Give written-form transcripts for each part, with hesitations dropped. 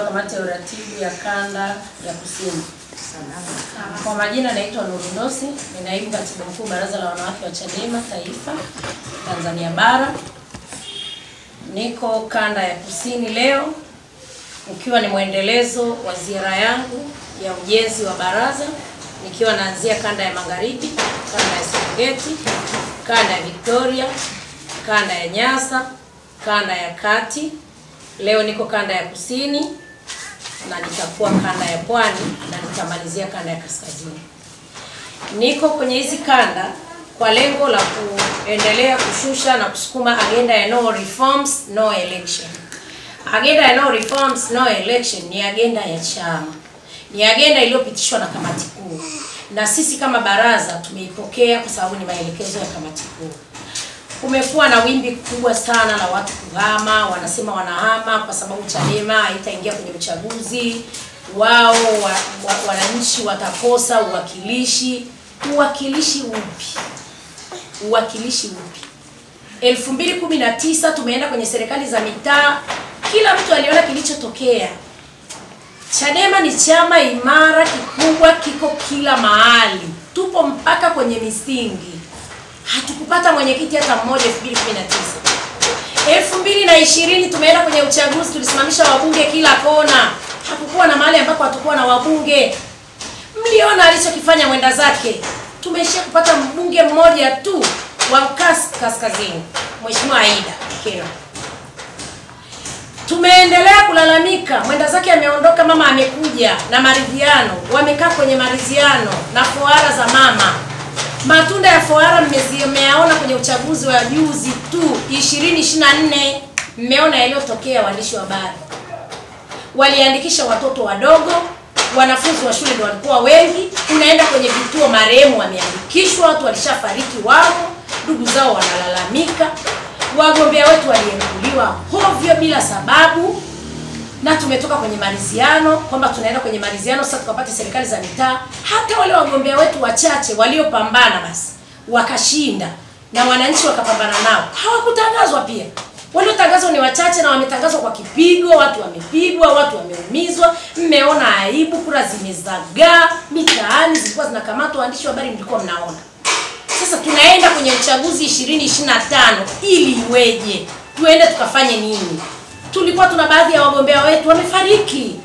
Kamati ya uratibu ya kanda ya Kusini. Kwa majina naitwa Nuru Ndosi, ni naibu katibu mkuu baraza la wanawake wa Chadema Taifa Tanzania Bara. Niko kanda ya Kusini leo ukiwa ni mwendelezo wa ziara yangu ya ujenzi wa baraza, nikiwa naanzia kanda ya Magharibi, kanda ya Serengeti, kanda ya Victoria, kanda ya Nyasa, kanda ya Kati. Leo niko kanda ya Kusini na nitakuwa kanda ya Pwani na nitamalizia kanda ya Kaskazini. Niko kwenye hizi kanda kwa lengo la kuendelea kushusha na kusukuma agenda ya no reforms no election. Agenda ya no reforms no election ni agenda ya chama. Ni agenda iliyopitishwa na kamati kuu. Na sisi kama baraza tumeipokea kwa sababu ni maelekezo ya kamati kuu. Kumekuwa na wimbi kubwa sana la watu kuhama, wanasema wanahama kwa sababu Chadema haitaingia kwenye uchaguzi. Wao wananchi watakosa uwakilishi. Uwakilishi upi? Uwakilishi upi? 2019 tumeenda kwenye serikali za mitaa, kila mtu aliona kilichotokea. Chadema ni chama imara, kikubwa, kiko kila mahali. Tupo mpaka kwenye misingi. Hatukupata mwenyekiti hata mmoja 2019. 2020 tumeenda kwenye uchaguzi, tulisimamisha wabunge kila kona. Hakukuwa na mahali ambapo hatakuwa na wabunge. Mliona alichokifanya mwenda zake. Tumeishia kupata mbunge mmoja tu wa Kaskazini, Mheshimiwa Aida Kero. Tumeendelea kulalamika, mwenda zake ameondoka, mama amekuja na maridhiano, wamekaa kwenye maridhiano na foara za mama. Matunda ya foara mmeyaona kwenye uchaguzi wa juzi tu 2024, mmeona yaliyotokea. Waandishi wa habari waliandikisha watoto wadogo, wanafunzi wa shule ndio walikuwa wengi. Unaenda kwenye vituo, marehemu wameandikishwa, watu walishafariki wao, ndugu zao wanalalamika. Wagombea wetu walienguliwa hovyo bila sababu, na tumetoka kwenye maridhiano kwamba tunaenda kwenye maridhiano sasa tukapata serikali za mitaa. Hata wale wagombea wetu wachache waliopambana basi wakashinda na wananchi wakapambana nao, hawakutangazwa pia. Waliotangazwa ni wachache na wametangazwa kwa kipigo, watu wamepigwa, watu wameumizwa. Mmeona aibu, kura zimezagaa mitaani, zilikuwa zinakamatwa. Waandishi wa habari mlikuwa mnaona. Sasa tunaenda kwenye uchaguzi 2025 ili iweje? Tuende tukafanye nini? Tulikuwa tuna baadhi ya wagombea wetu wamefariki.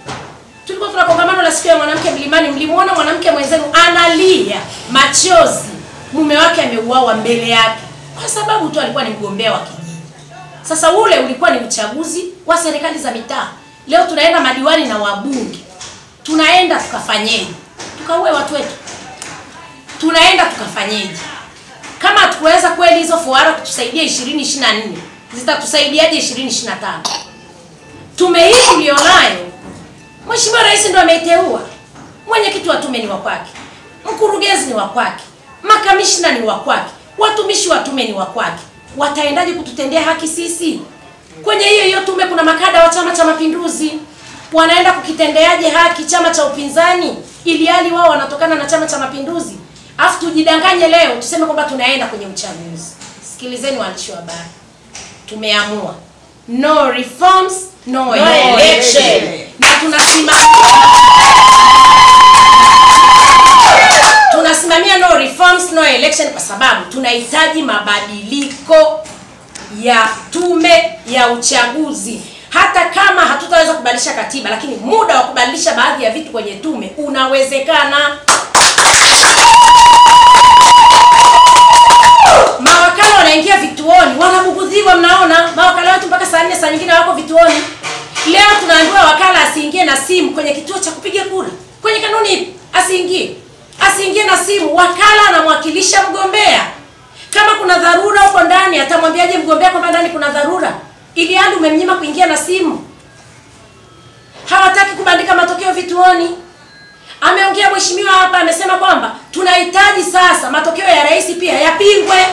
Tulikuwa tuna kongamano la siku ya mwanamke Mlimani, mlimuona mwanamke mwenzenu analia machozi, mume wake ameuawa mbele yake kwa sababu tu alikuwa ni mgombea wa kijiji. Sasa ule ulikuwa ni uchaguzi wa serikali za mitaa. Leo tunaenda madiwani na wabunge. Tunaenda tukafanyeje? Tukaue watu wetu? Tunaenda tukafanyeje? Kama hatukuweza kweli hizo fuara kutusaidia 2024, zitatusaidiaje 2025? Tume hii tulionayo, Mheshimiwa Rais ndo ameiteua. Mwenyekiti wa tume ni wa kwake, mkurugenzi ni wa kwake, makamishna ni wa kwake, watumishi wa tume ni wa kwake. Wataendaje kututendea haki sisi? Kwenye hiyo tume kuna makada wa Chama cha Mapinduzi. Wanaenda kukitendeaje haki chama cha upinzani ili hali wao wanatokana na Chama cha Mapinduzi? Afu tujidanganye leo tuseme kwamba tunaenda kwenye uchaguzi. Sikilizeni waandishi wa habari. Tumeamua no reforms no election. Na tunasimamia no reforms no election kwa sababu tunahitaji mabadiliko ya tume ya uchaguzi. Hata kama hatutaweza kubadilisha katiba, lakini muda wa kubadilisha baadhi ya vitu kwenye tume unawezekana. Mawakala wanaingia vituoni, wanabugudhiwa, mnaona mawakala wetu mpaka saa 4 saa nyingine wako vituoni. Leo tunaambiwa wakala asiingie na simu kwenye kituo cha kupiga kura. Kwenye kanuni asiingie. Asiingie na simu. Wakala anamwakilisha mgombea. Kama kuna dharura huko ndani, atamwambiaje mgombea kwamba ndani kuna dharura? Ili hali umemnyima kuingia na simu. Hawataki kubandika matokeo vituoni. Ameongea mheshimiwa hapa, amesema kwamba tunahitaji sasa matokeo ya rais pia yapingwe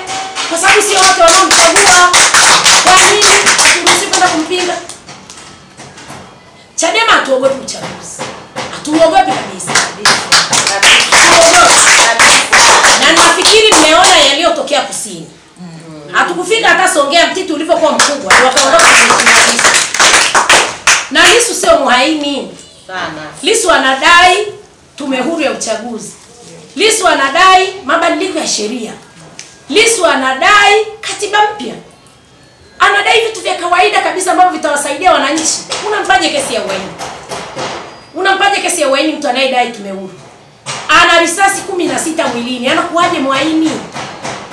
kwa sababu sio wote wanaomchagua. Kwa nini haturuhusi kwenda kumpinga? Chadema hatuogopi uchaguzi. Hatuogopi kabisa. Na nafikiri mmeona yaliyotokea Kusini. Hatukufika hata Songea, Mtiti ulivyokuwa mkubwa wakaondoka kwenye. Na Lissu sio muhaini. uchaguzi. Lissu anadai mabadiliko ya sheria. Lissu anadai katiba mpya. Anadai vitu vya kawaida kabisa ambavyo vitawasaidia wananchi. Unampaje kesi ya uhaini? Unampaje kesi ya uhaini mtu anayedai tume huru? Ana risasi 16 mwilini. Anakuaje muhaini?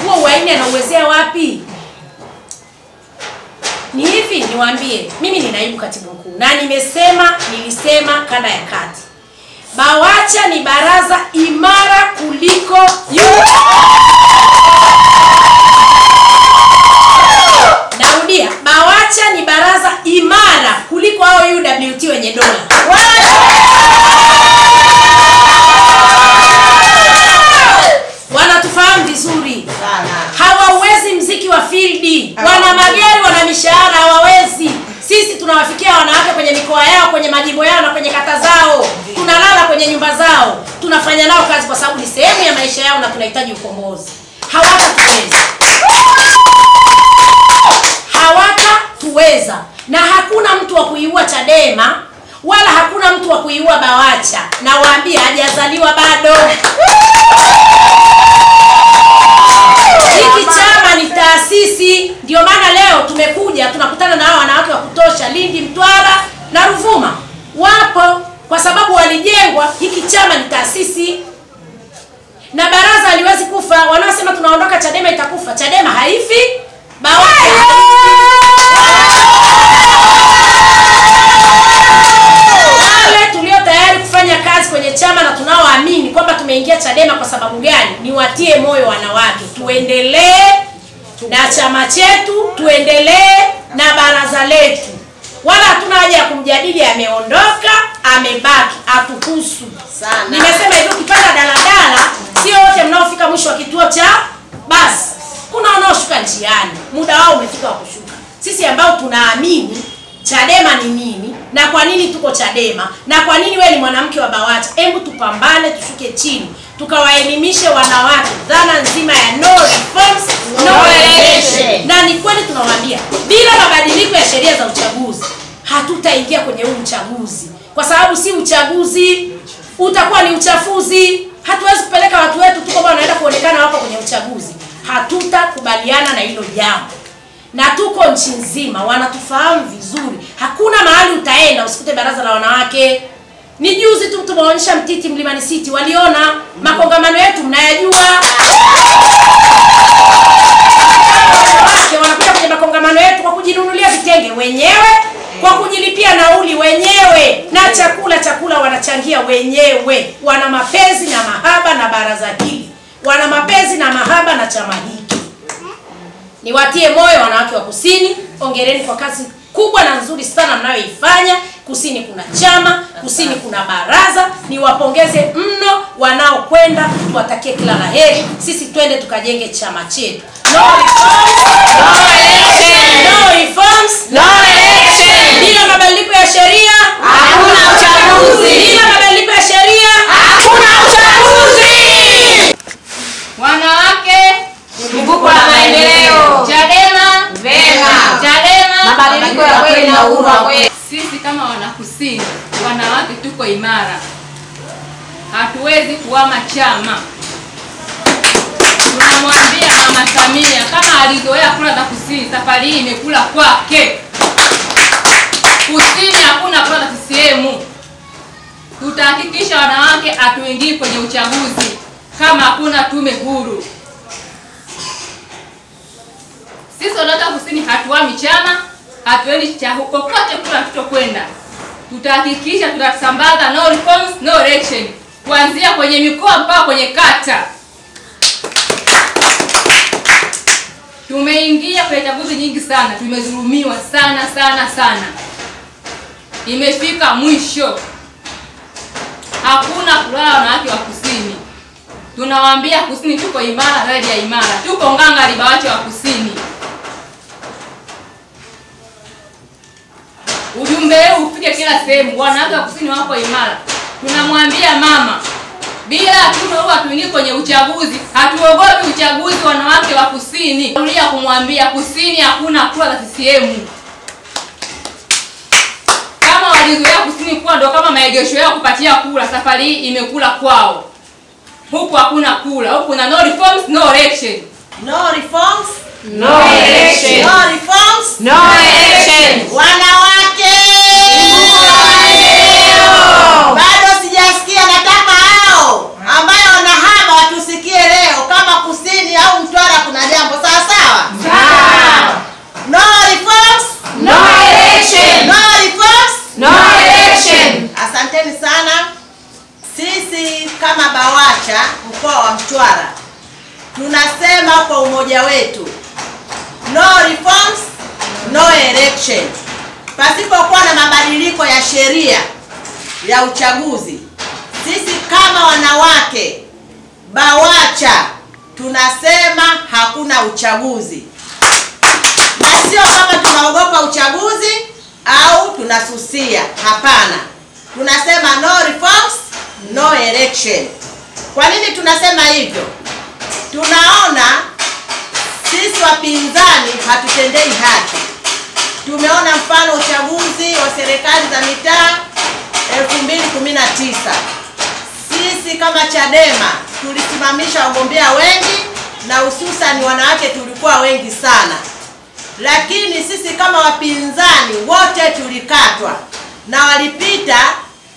Huo uhaini anauwezea wapi? Ni hivi niwaambie, mimi ni naibu katibu mkuu na nilisema kanda ya kati. BAWACHA ni baraza imara kuliko Narudia, BAWACHA ni baraza imara kuliko hao UWT wenye dola. Wanatufahamu vizuri. Hawawezi mziki wa field. Wana magari, wana mishahara, hawawezi. Sisi tunawafikia wanawake kwenye mikoa yao, kwenye majimbo yao na kwenye kata zao. Tunalala kwenye nyumba zao. Tunafanya nao kazi kwa sababu ni sehemu ya maisha yao na tunahitaji ukombozi. Hawatatuweza. Na hakuna mtu wa kuiua Chadema wala hakuna mtu wa kuiua BAWACHA. Na waambie hajazaliwa bado. Hiki chama ni taasisi, ndio maana leo tumekuja tunakutana na hao wanawake wa kutosha Lindi, Mtwara na Ruvuma. Wapo kwa sababu walijengwa. Hiki chama ni taasisi. Na baraza haliwezi kufa. Wanaosema tunaondoka Chadema itakufa. Chadema haifi, BAWACHA wale tulio tayari kufanya kazi kwenye chama na tunaoamini kwamba tumeingia Chadema kwa sababu gani? Niwatie moyo wanawake, tuendelee na chama chetu, tuendelee na baraza letu. Wala hatuna haja ya kumjadili ameondoka, amebaki, atukusu. Nimesema hivyo, ukipanda daladala sio wote mnaofika mwisho wa kituo cha basi. Kuna wanaoshuka njiani, muda wao umefika wa kushuka. Sisi ambao tunaamini Chadema ni nini na kwa nini tuko Chadema na kwa nini wewe ni mwanamke wa BAWACHA, hebu tupambane, tushuke chini, tukawaelimishe wanawake dhana nzima ya no reforms no election. Na ni kweli tunawaambia, bila mabadiliko ya sheria za uchaguzi hatutaingia kwenye huu uchaguzi, kwa sababu si uchaguzi, utakuwa ni uchafuzi. Hatuwezi kupeleka watu wetu tuko bwana wanaenda kuonekana hapa kwenye uchaguzi. Hatutakubaliana na hilo jambo. Na tuko nchi nzima, wanatufahamu vizuri. Hakuna mahali utaenda usikute baraza la wanawake. Ni juzi tu tumeonyesha Mtiti Mlimani City, waliona makongamano yetu mnayajua. Wanakuja kwenye makongamano yetu kwa kujinunulia vitenge wenyewe, kwa kujilipia nauli wenyewe, na chakula wanachangia wenyewe. Wana mapenzi na mahaba na baraza hili. Wana mapenzi na mahaba na chama hiki. Niwatie moyo wanawake wa Kusini, ongereni kwa kazi kubwa na nzuri sana mnayoifanya. Kusini kuna chama, Kusini kuna baraza. Niwapongeze mno wanaokwenda, tuwatakie kila laheri. Sisi twende tukajenge chama chetu. No reforms, no election. Bila mabadiliko ya sheria hakuna uchaguzi. Bila mabadiliko ya sheria hakuna uchaguzi. Wanawake, kumbuko la maendeleo. Chadema, vema. Chadema, mabadiliko ya kweli na uhuru wa kweli. Sisi kama Wanakusini, wanawake tuko imara. Hatuwezi kuhama chama. Tunamwambia Mama Samia kama alizoea kula za Kusini, safari hii imekula kwake. Kusini hakuna kula za CCM. Tutahakikisha wanawake hatuingii kwenye uchaguzi kama hakuna tume huru. Sisi wanawake Kusini hatuhami chama, hatuendi popote kula tutokwenda. Tutahakikisha tutasambaza no reforms no election, kuanzia kwenye mikoa mpaka kwenye kata. Tumeingia kwenye chaguzi nyingi sana, tumezulumiwa sana. Imefika mwisho. Hakuna kulala wanawake wa Kusini. Tunawaambia Kusini tuko imara zaidi ya imara. Tuko ngangari BAWACHA wa Kusini. Ujumbe huu ufike kila sehemu, wanawake wa Kusini wako imara. Tunamwambia mama, bila tume huwa tuingie kwenye uchaguzi, hatuogopi uchaguzi wanawake wa Kusini. Tulia kumwambia Kusini hakuna kura za CCM. Kama walizoea Kusini kuwa ndo kama maegesho yao kupatia kura, safari hii imekula kwao. Huku hakuna kula, huku na no reforms, no election. No reforms, no election. No reforms, no election. Wanawake bado sijasikia, nataka hao ambayo wanahama watusikie leo, kama Kusini au Mtwara kuna jambo sawa sawa. No reforms, no election. No reforms, no election. Asanteni sana. Sisi kama BAWACHA mkoa wa Mtwara tunasema kwa umoja wetu, no reforms, no election. Pasipokuwa na mabadiliko ya sheria ya uchaguzi, sisi kama wanawake BAWACHA tunasema hakuna uchaguzi. Na sio kama tunaogopa uchaguzi au tunasusia, hapana. Tunasema no reforms, no election. Kwa nini tunasema hivyo? Tunaona sisi wapinzani hatutendei haki. Tumeona mfano uchaguzi wa serikali za mitaa 2019. Sisi kama Chadema tulisimamisha wagombea wengi na hususan wanawake tulikuwa wengi sana. Lakini sisi kama wapinzani wote tulikatwa na walipita,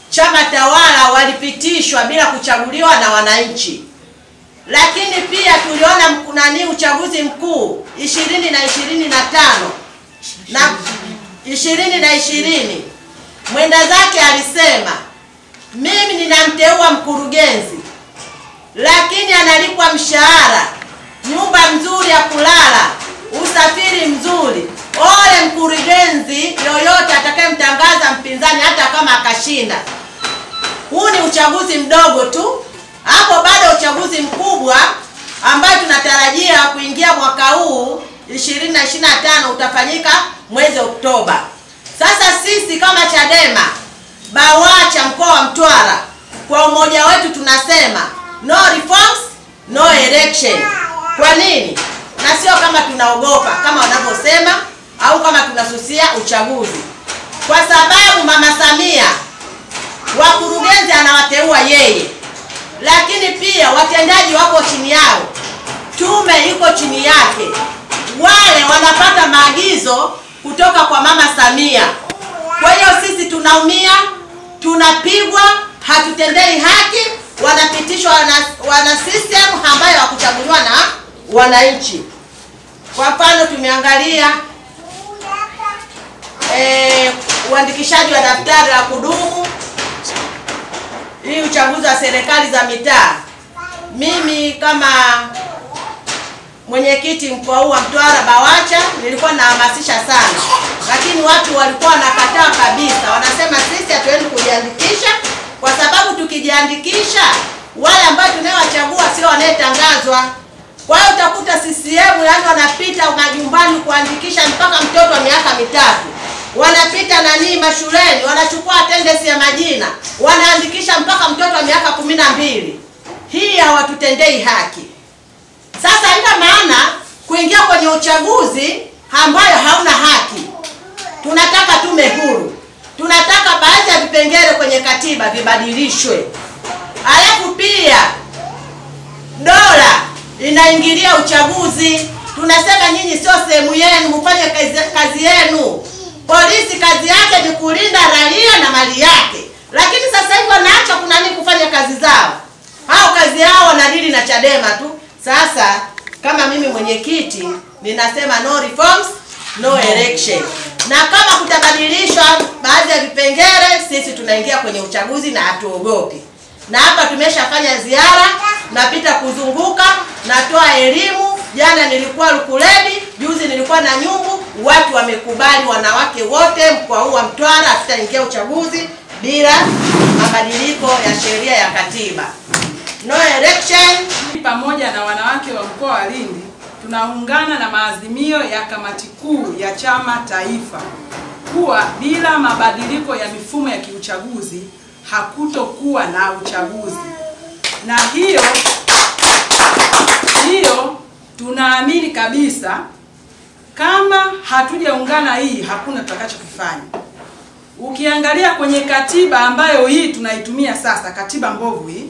chama tawala walipitishwa bila kuchaguliwa na wananchi. Lakini pia tuliona mkunani uchaguzi mkuu 2025 na 2020 mwenda zake alisema, mimi ninamteua mkurugenzi lakini analipwa mshahara, nyumba nzuri ya kulala, usafiri mzuri. Ole mkurugenzi yoyote atakayemtangaza mpinzani hata kama akashinda. Huu ni uchaguzi mdogo tu. Hapo bado uchaguzi mkubwa ambao tunatarajia kuingia mwaka huu 2025 utafanyika mwezi Oktoba. Sasa sisi kama Chadema BAWACHA mkoa wa Mtwara kwa umoja wetu tunasema no reforms, no election. Kwa nini? Na sio kama tunaogopa kama wanavyosema au kama tunasusia uchaguzi. Kwa sababu Mama Samia wakurugenzi anawateua yeye, lakini pia watendaji wako chini yao, tume iko chini yake. Wale wanapata maagizo kutoka kwa Mama Samia. Kwa hiyo sisi tunaumia, tunapigwa, hatutendei haki, wanapitishwa wana system ambayo hawakuchaguliwa na wananchi. Kwa mfano tumeangalia uandikishaji wa daftari la kudumu, hii uchaguzi wa serikali za mitaa. Mimi kama mwenyekiti mkoa wa Mtwara BAWACHA nilikuwa nahamasisha sana, lakini watu walikuwa wanakataa kabisa. Wanasema sisi hatuendi kujiandikisha kwa sababu tukijiandikisha wale ambao tunawachagua sio wanayetangazwa. Kwa hiyo utakuta CCM yani wanapita majumbani kuandikisha mpaka mtoto wa miaka 3. Wanapita mashuleni, wanachukua attendance ya majina, wanaandikisha mpaka mtoto wa miaka 12. Hii hawatutendei haki. Sasa ina maana kuingia kwenye uchaguzi ambayo hauna haki. Tunataka tume huru. Tunataka baadhi ya vipengele kwenye katiba vibadilishwe. Alafu pia dola inaingilia uchaguzi. Tunasema nyinyi sio sehemu yenu, mfanye kazi yenu. Polisi kazi yake ni kulinda raia na mali yake. Lakini sasa hivi wanaacha kuna nini kufanya kazi zao. Hao kazi yao wanadili na Chadema tu. Sasa kama mimi mwenyekiti ninasema no reforms, no election. Na kama kutabadilishwa baadhi ya vipengele, sisi tunaingia kwenye uchaguzi na hatuogopi. Na hapa tumeshafanya ziara, napita kuzunguka, natoa elimu. Jana nilikuwa Lukuledi, juzi nilikuwa na Nyumbu. Watu wamekubali, wanawake wote mkoa huu wa Mtwara tutaingia uchaguzi bila mabadiliko ya sheria ya katiba. No election. Pamoja na wanawake wa mkoa wa Lindi tunaungana na maazimio ya kamati kuu ya chama taifa kuwa bila mabadiliko ya mifumo ya kiuchaguzi hakutokuwa na uchaguzi. Na hiyo tunaamini kabisa kama hatujaungana hii hakuna tutakachokifanya. Ukiangalia kwenye katiba ambayo hii tunaitumia sasa, katiba mbovu hii,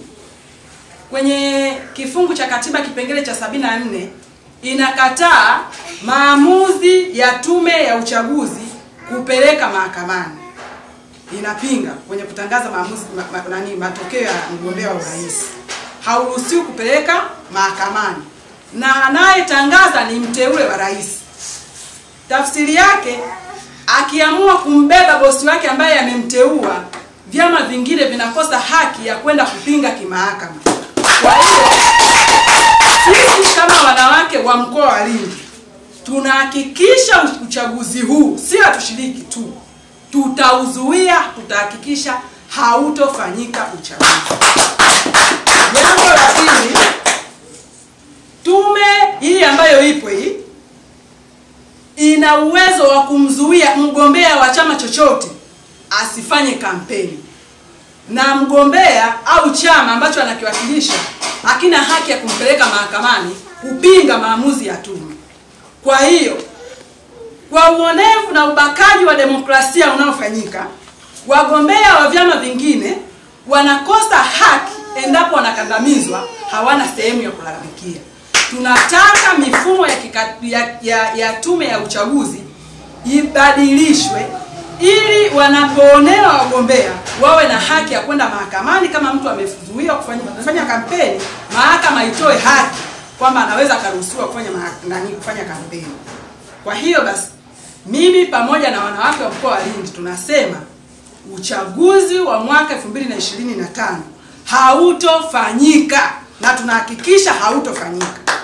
kwenye kifungu cha katiba kipengele cha 74 inakataa maamuzi ya tume ya uchaguzi kupeleka mahakamani. Inapinga kwenye kutangaza maamuzi matokeo ya mgombea wa urais. Hauruhusiwi kupeleka mahakamani. Na anayetangaza ni mteule wa rais. Tafsiri yake, akiamua kumbeba bosi wake ambaye amemteua, vyama vingine vinakosa haki ya kwenda kupinga kimahakama. Kwa hiyo sisi kama wanawake wa mkoa wa Lindi tunahakikisha uchaguzi huu sio tushiriki tu, tutauzuia, tutahakikisha hautofanyika uchaguzi. Jambo la pili, tume hii ambayo ipo hii ina uwezo wa kumzuia mgombea wa chama chochote asifanye kampeni, na mgombea au chama ambacho anakiwakilisha hakina haki ya kumpeleka mahakamani kupinga maamuzi ya tume. Kwa hiyo, kwa uonevu na ubakaji wa demokrasia unaofanyika, wagombea wa vyama vingine wanakosa haki endapo wanakandamizwa, hawana sehemu ya kulalamikia. Tunataka mifumo ya tume ya uchaguzi ibadilishwe ili wanapoonewa wagombea wawe na haki ya kwenda mahakamani. Kama mtu amezuiwa kufanya kampeni, mahakama itoe haki kwamba anaweza akaruhusiwa kufanya kampeni. Kwa hiyo basi, mimi pamoja na wanawake wa mkoa wa Lindi tunasema uchaguzi wa mwaka 2025 hautofanyika, na tunahakikisha hautofanyika.